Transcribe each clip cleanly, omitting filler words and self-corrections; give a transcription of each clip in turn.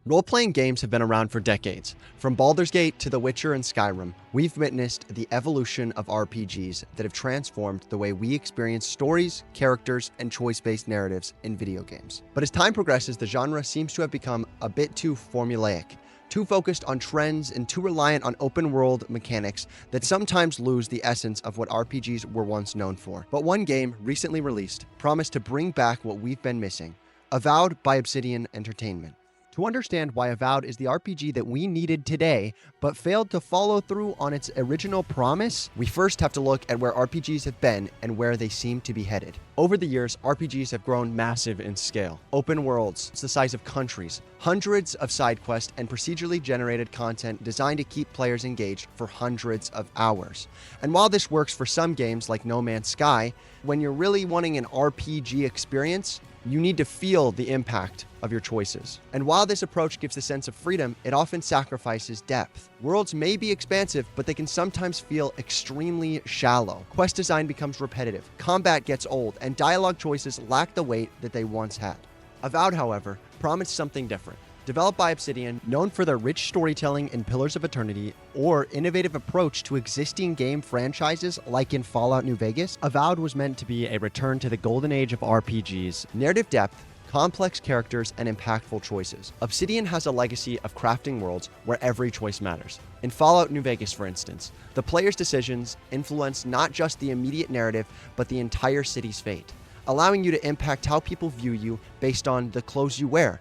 Role-playing games have been around for decades. From Baldur's Gate to The Witcher and Skyrim, we've witnessed the evolution of RPGs that have transformed the way we experience stories, characters, and choice-based narratives in video games. But as time progresses, the genre seems to have become a bit too formulaic, too focused on trends, and too reliant on open-world mechanics that sometimes lose the essence of what RPGs were once known for. But one game, recently released, promised to bring back what we've been missing: Avowed by Obsidian Entertainment. To understand why Avowed is the RPG that we needed today, but failed to follow through on its original promise, we first have to look at where RPGs have been and where they seem to be headed. Over the years, RPGs have grown massive in scale. Open worlds, it's the size of countries, hundreds of side quests, and procedurally generated content designed to keep players engaged for hundreds of hours. And while this works for some games like No Man's Sky, when you're really wanting an RPG experience, you need to feel the impact of your choices. And while this approach gives a sense of freedom, it often sacrifices depth. Worlds may be expansive, but they can sometimes feel extremely shallow. Quest design becomes repetitive, combat gets old, and dialogue choices lack the weight that they once had. Avowed, however, promised something different. Developed by Obsidian, known for their rich storytelling in Pillars of Eternity or innovative approach to existing game franchises like in Fallout New Vegas, Avowed was meant to be a return to the golden age of RPGs, narrative depth, complex characters, and impactful choices. Obsidian has a legacy of crafting worlds where every choice matters. In Fallout New Vegas, for instance, the player's decisions influence not just the immediate narrative, but the entire city's fate, allowing you to impact how people view you based on the clothes you wear,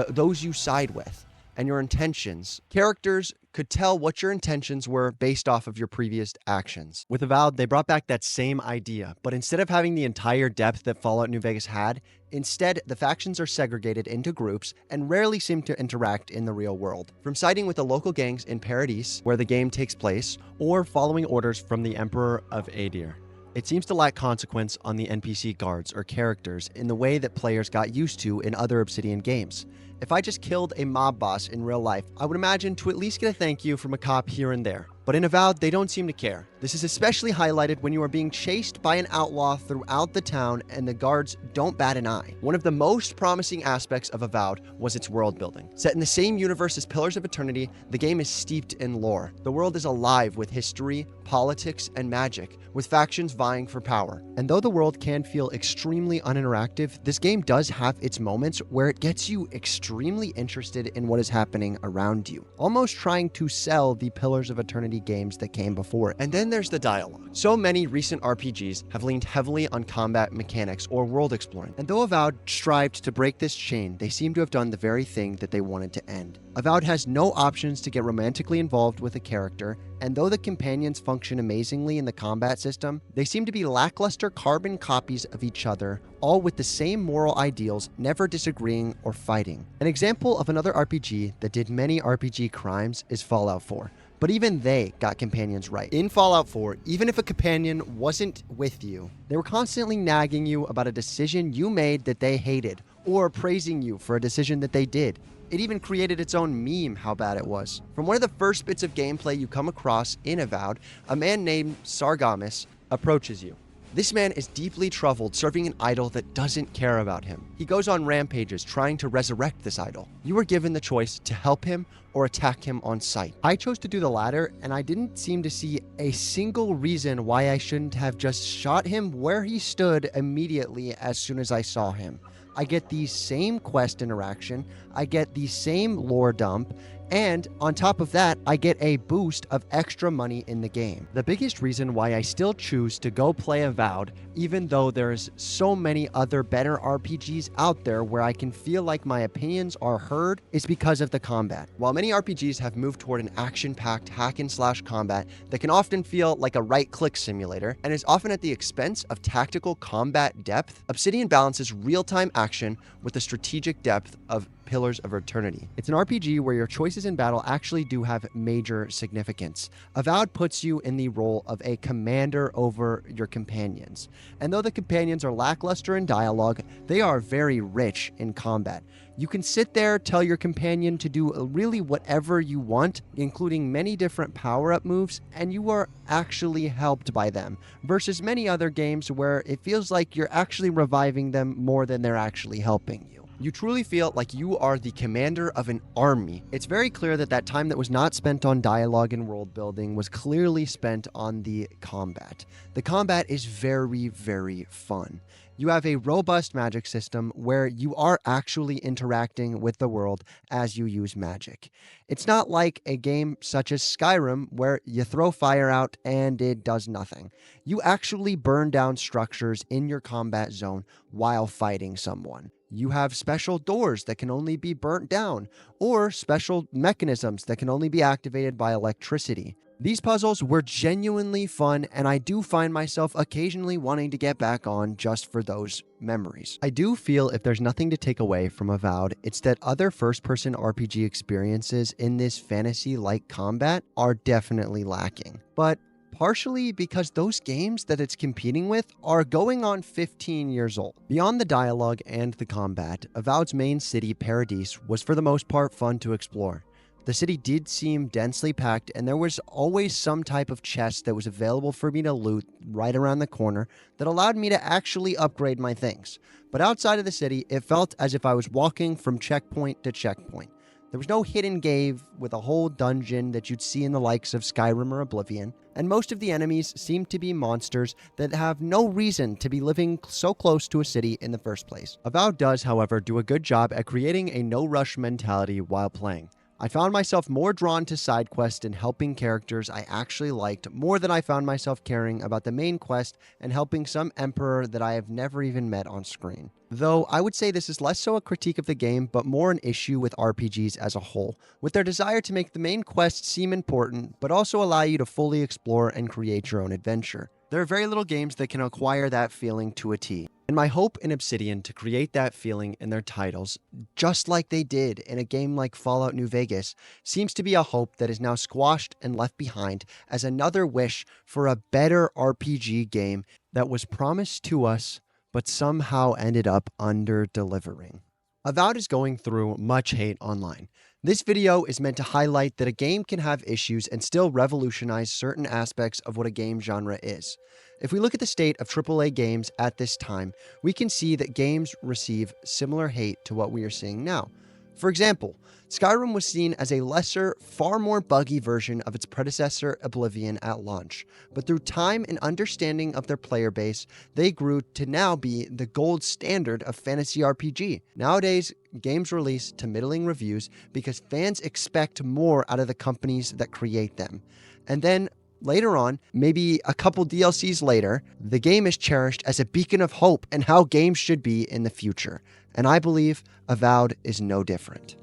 those you side with, and your intentions. Characters could tell what your intentions were based off of your previous actions. With Avowed, they brought back that same idea, but instead of having the entire depth that Fallout New Vegas had, instead, the factions are segregated into groups and rarely seem to interact in the real world. From siding with the local gangs in Paradise, where the game takes place, or following orders from the Emperor of Adir, it seems to lack consequence on the NPC guards or characters in the way that players got used to in other Obsidian games. If I just killed a mob boss in real life, I would imagine to at least get a thank you from a cop here and there. But in Avowed, they don't seem to care. This is especially highlighted when you are being chased by an outlaw throughout the town and the guards don't bat an eye. One of the most promising aspects of Avowed was its world building. Set in the same universe as Pillars of Eternity, the game is steeped in lore. The world is alive with history, politics, and magic, with factions vying for power. And though the world can feel extremely uninteractive, this game does have its moments where it gets you extremely interested in what is happening around you, almost trying to sell the Pillars of Eternity games that came before it. And then there's the dialogue. So many recent RPGs have leaned heavily on combat mechanics or world exploring. And though Avowed strived to break this chain, they seem to have done the very thing that they wanted to end. Avowed has no options to get romantically involved with a character, and though the companions function amazingly in the combat system, they seem to be lackluster carbon copies of each other, all with the same moral ideals, never disagreeing or fighting. An example of another RPG that did many RPG crimes is Fallout 4. But even they got companions right. In Fallout 4, even if a companion wasn't with you, they were constantly nagging you about a decision you made that they hated, or praising you for a decision that they did. It even created its own meme how bad it was. From one of the first bits of gameplay you come across in Avowed, a man named Sargamas approaches you. This man is deeply troubled, serving an idol that doesn't care about him. He goes on rampages trying to resurrect this idol. You were given the choice to help him or attack him on sight. I chose to do the latter, and I didn't seem to see a single reason why I shouldn't have just shot him where he stood immediately as soon as I saw him. I get the same quest interaction, I get the same lore dump, and on top of that, I get a boost of extra money in the game. The biggest reason why I still choose to go play Avowed, even though there's so many other better RPGs out there where I can feel like my opinions are heard, is because of the combat. While many RPGs have moved toward an action-packed hack-and-slash combat that can often feel like a right-click simulator and is often at the expense of tactical combat depth, Obsidian balances real-time action with the strategic depth of Pillars of Eternity. It's an RPG where your choices in battle actually do have major significance. Avowed puts you in the role of a commander over your companions. And though the companions are lackluster in dialogue, they are very rich in combat. You can sit there, tell your companion to do really whatever you want, including many different power-up moves, and you are actually helped by them, versus many other games where it feels like you're actually reviving them more than they're actually helping you. You truly feel like you are the commander of an army. It's very clear that that time that was not spent on dialogue and world building was clearly spent on the combat. The combat is very, very fun. You have a robust magic system where you are actually interacting with the world as you use magic. It's not like a game such as Skyrim where you throw fire out and it does nothing. You actually burn down structures in your combat zone while fighting someone. You have special doors that can only be burnt down, or special mechanisms that can only be activated by electricity. These puzzles were genuinely fun, and I do find myself occasionally wanting to get back on just for those memories. I do feel if there's nothing to take away from Avowed, it's that other first-person RPG experiences in this fantasy-like combat are definitely lacking. But partially because those games that it's competing with are going on 15 years old. Beyond the dialogue and the combat, Avowed's main city, Paradise, was for the most part fun to explore. The city did seem densely packed, and there was always some type of chest that was available for me to loot right around the corner that allowed me to actually upgrade my things. But outside of the city, it felt as if I was walking from checkpoint to checkpoint. There was no hidden cave with a whole dungeon that you'd see in the likes of Skyrim or Oblivion, and most of the enemies seem to be monsters that have no reason to be living so close to a city in the first place. Avowed does, however, do a good job at creating a no-rush mentality while playing. I found myself more drawn to side quests and helping characters I actually liked more than I found myself caring about the main quest and helping some emperor that I have never even met on screen. Though I would say this is less so a critique of the game, but more an issue with RPGs as a whole, with their desire to make the main quest seem important, but also allow you to fully explore and create your own adventure. There are very little games that can acquire that feeling to a T. And my hope in Obsidian to create that feeling in their titles, just like they did in a game like Fallout New Vegas, seems to be a hope that is now squashed and left behind as another wish for a better RPG game that was promised to us, but somehow ended up under-delivering. Avowed is going through much hate online. This video is meant to highlight that a game can have issues and still revolutionize certain aspects of what a game genre is. If we look at the state of AAA games at this time, we can see that games receive similar hate to what we are seeing now. For example, Skyrim was seen as a lesser, far more buggy version of its predecessor Oblivion at launch, but through time and understanding of their player base, they grew to now be the gold standard of fantasy RPG. Nowadays, games release to middling reviews because fans expect more out of the companies that create them. And then later on, maybe a couple DLCs later, the game is cherished as a beacon of hope and how games should be in the future. And I believe Avowed is no different.